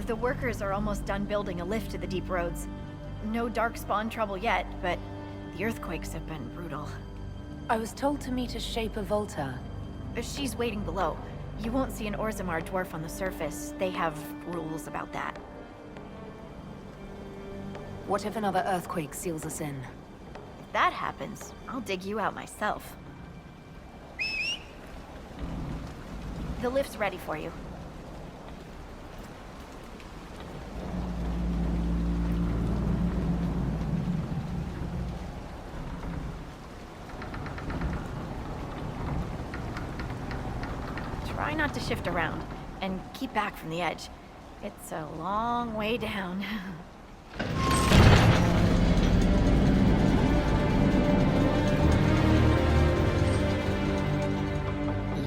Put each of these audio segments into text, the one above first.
The workers are almost done building a lift to the deep roads. No darkspawn trouble yet, but the earthquakes have been brutal. I was told to meet a Shaper Volta. She's waiting below. You won't see an Orzammar dwarf on the surface. They have rules about that. What if another earthquake seals us in? If that happens, I'll dig you out myself. The lift's ready for you. Try not to shift around, and keep back from the edge. It's a long way down.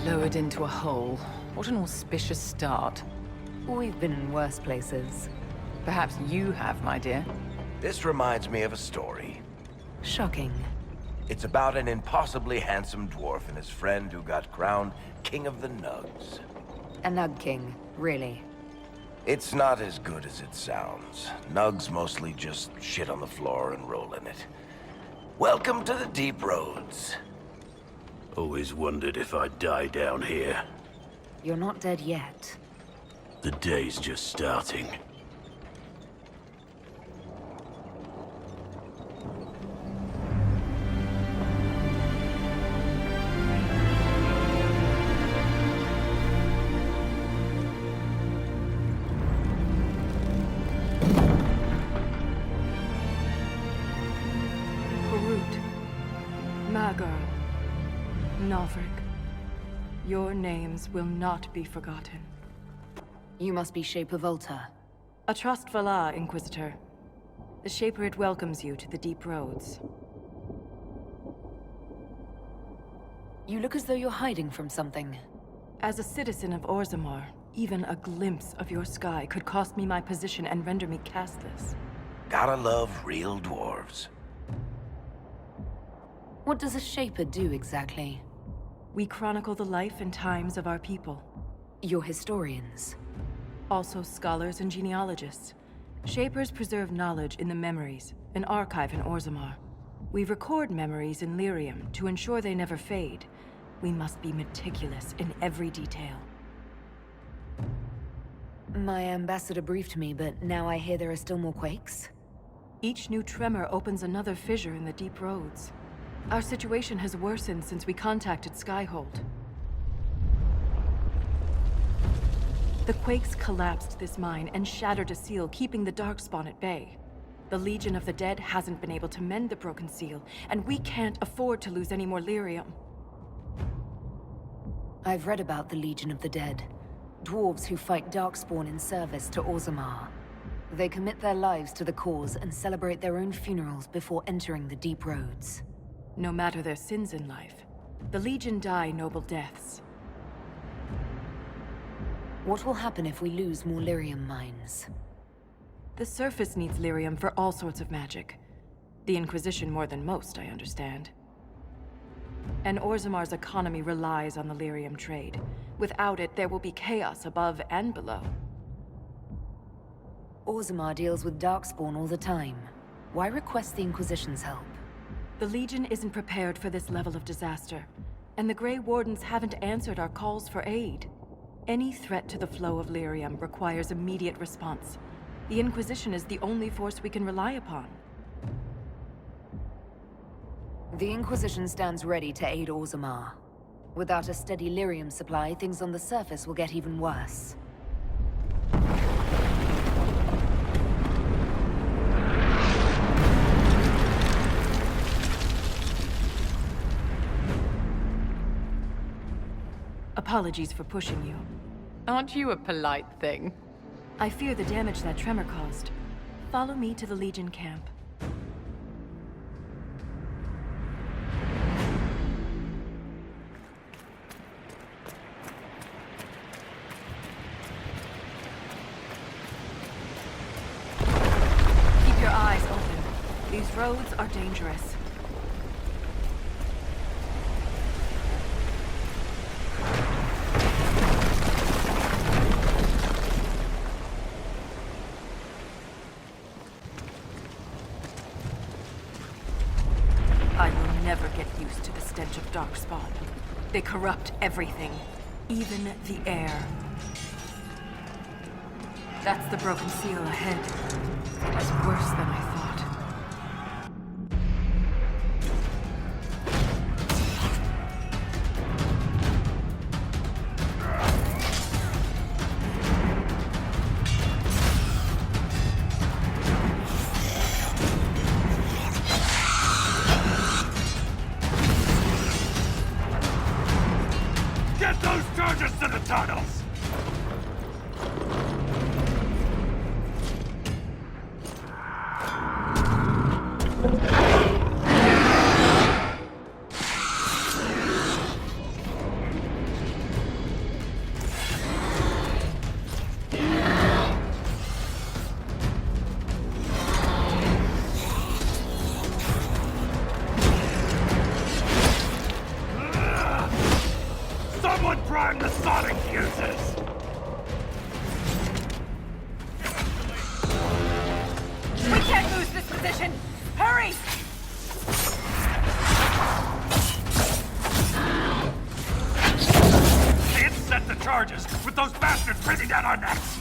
Lowered into a hole. What an auspicious start. We've been in worse places. Perhaps you have, my dear. This reminds me of a story. Shocking. It's about an impossibly handsome dwarf and his friend who got crowned King of the Nugs. A Nug King, really. It's not as good as it sounds. Nugs mostly just shit on the floor and roll in it. Welcome to the deep roads. Always wondered if I'd die down here. You're not dead yet. The day's just starting. Your names will not be forgotten. You must be Shaper Volta. A trustful Inquisitor. The Shaper it welcomes you to the deep roads. You look as though you're hiding from something. As a citizen of Orzammar, even a glimpse of your sky could cost me my position and render me castless. Gotta love real dwarves. What does a Shaper do exactly? We chronicle the life and times of our people. You're historians. Also scholars and genealogists. Shapers preserve knowledge in the memories, an archive in Orzammar. We record memories in Lyrium to ensure they never fade. We must be meticulous in every detail. My ambassador briefed me, but now I hear there are still more quakes? Each new tremor opens another fissure in the deep roads. Our situation has worsened since we contacted Skyhold. The quakes collapsed this mine and shattered a seal, keeping the Darkspawn at bay. The Legion of the Dead hasn't been able to mend the broken seal, and we can't afford to lose any more lyrium. I've read about the Legion of the Dead. Dwarves who fight Darkspawn in service to Orzammar. They commit their lives to the cause and celebrate their own funerals before entering the deep roads. No matter their sins in life, the Legion die noble deaths. What will happen if we lose more lyrium mines? The surface needs lyrium for all sorts of magic. The Inquisition more than most, I understand. And Orzammar's economy relies on the lyrium trade. Without it, there will be chaos above and below. Orzammar deals with Darkspawn all the time. Why request the Inquisition's help? The Legion isn't prepared for this level of disaster, and the Grey Wardens haven't answered our calls for aid. Any threat to the flow of lyrium requires immediate response. The Inquisition is the only force we can rely upon. The Inquisition stands ready to aid Orzammar. Without a steady lyrium supply, things on the surface will get even worse. Apologies for pushing you. Aren't you a polite thing? I fear the damage that tremor caused. Follow me to the Legion camp. Keep your eyes open. These roads are dangerous. Darkspawn. They corrupt everything, even the air. That's the broken seal ahead. It's worse than I thought. Get those charges to the tunnels! Someone prime the sonic fuses! We can't lose this position! Hurry! Can't set the charges with those bastards breathing down our necks!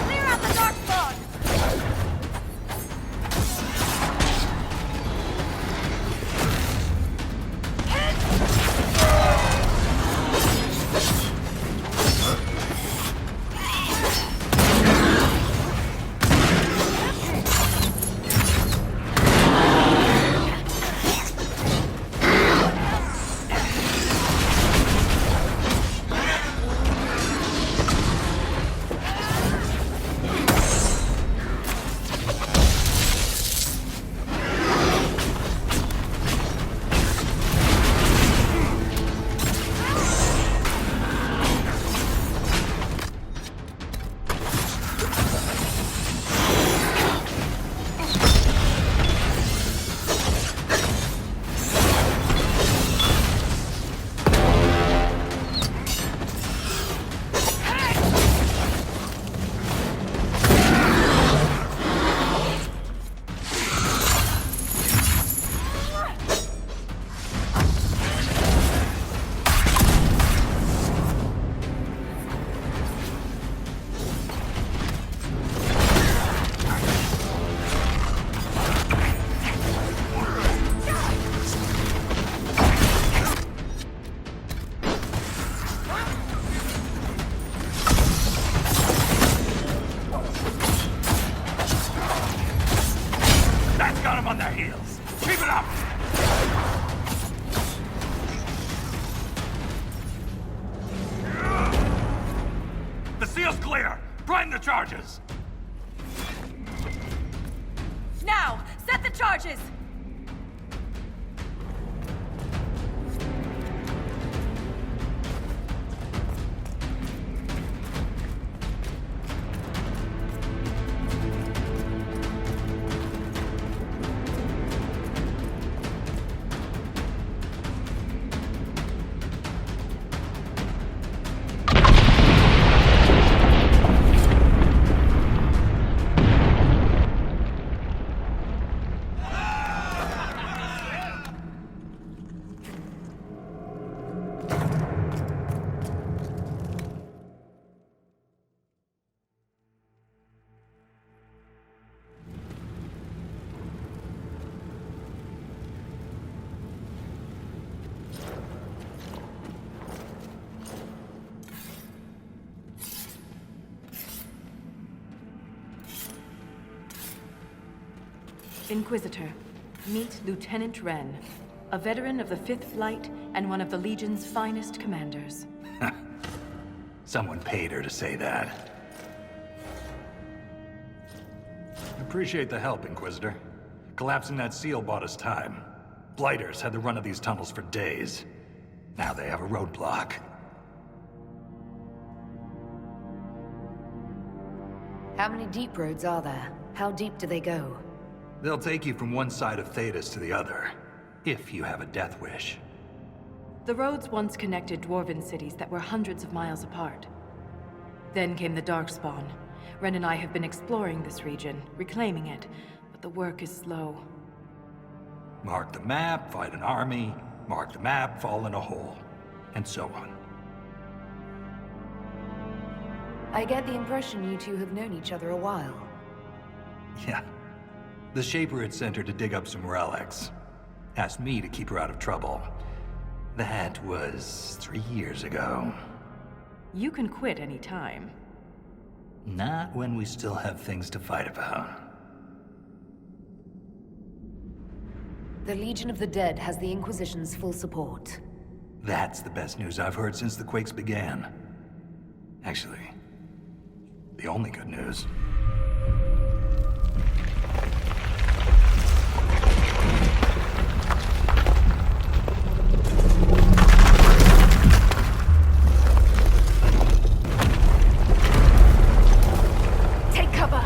Clear out the Darkspawn! That's got them on their heels! Keep it up! The seal's clear! Prime the charges! Now! Set the charges! Inquisitor, meet Lieutenant Wren, a veteran of the 5th Flight and one of the Legion's finest commanders. Someone paid her to say that. Appreciate the help, Inquisitor. Collapsing that seal bought us time. Blighters had the run of these tunnels for days. Now they have a roadblock. How many deep roads are there? How deep do they go? They'll take you from one side of Thedas to the other, if you have a death wish. The roads once connected dwarven cities that were hundreds of miles apart. Then came the Darkspawn, Ren and I have been exploring this region, reclaiming it, but the work is slow. Mark the map, fight an army. Mark the map, fall in a hole. And so on. I get the impression you two have known each other a while. Yeah. The Shaper had sent her to dig up some relics. Asked me to keep her out of trouble. That was 3 years ago. You can quit any time. Not when we still have things to fight about. The Legion of the Dead has the Inquisition's full support. That's the best news I've heard since the Quakes began. Actually, the only good news. Take cover!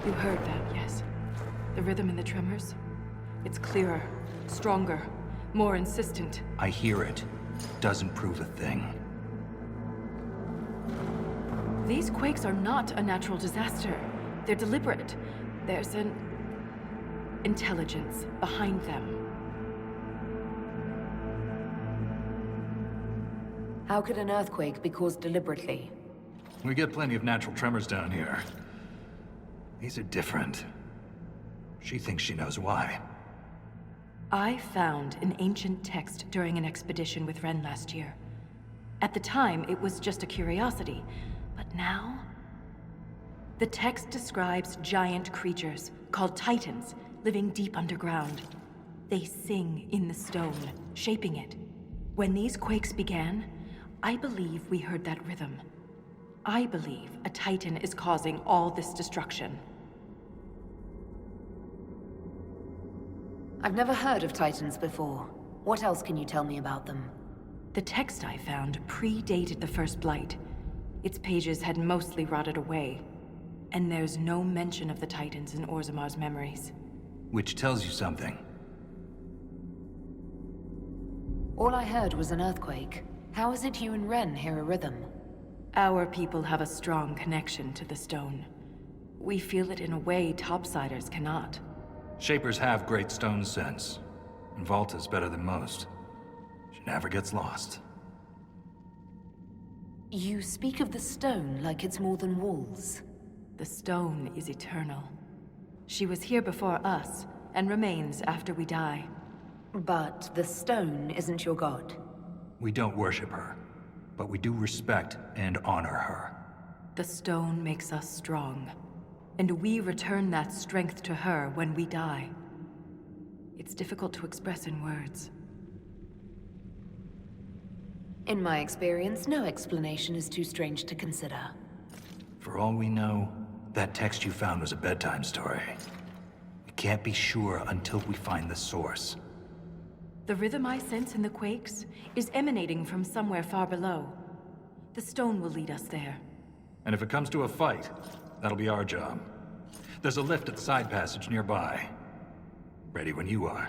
You heard that, yes? The rhythm in the tremors? It's clearer, stronger, more insistent. I hear it. Doesn't prove a thing. These quakes are not a natural disaster. They're deliberate. There's an intelligence behind them. How could an earthquake be caused deliberately? We get plenty of natural tremors down here. These are different. She thinks she knows why. I found an ancient text during an expedition with Ren last year. At the time, it was just a curiosity, but now? The text describes giant creatures, called Titans, living deep underground. They sing in the stone, shaping it. When these quakes began, I believe we heard that rhythm. I believe a Titan is causing all this destruction. I've never heard of Titans before. What else can you tell me about them? The text I found predated the First Blight. Its pages had mostly rotted away. And there's no mention of the Titans in Orzamar's memories. Which tells you something. All I heard was an earthquake. How is it you and Ren hear a rhythm? Our people have a strong connection to the stone. We feel it in a way topsiders cannot. Shapers have great stone sense. And Volta's better than most. She never gets lost. You speak of the stone like it's more than walls. The stone is eternal. She was here before us, and remains after we die. But the stone isn't your god. We don't worship her, but we do respect and honor her. The stone makes us strong, and we return that strength to her when we die. It's difficult to express in words. In my experience, no explanation is too strange to consider. For all we know, that text you found was a bedtime story. We can't be sure until we find the source. The rhythm I sense in the quakes is emanating from somewhere far below. The stone will lead us there. And if it comes to a fight, that'll be our job. There's a lift at the side passage nearby. Ready when you are.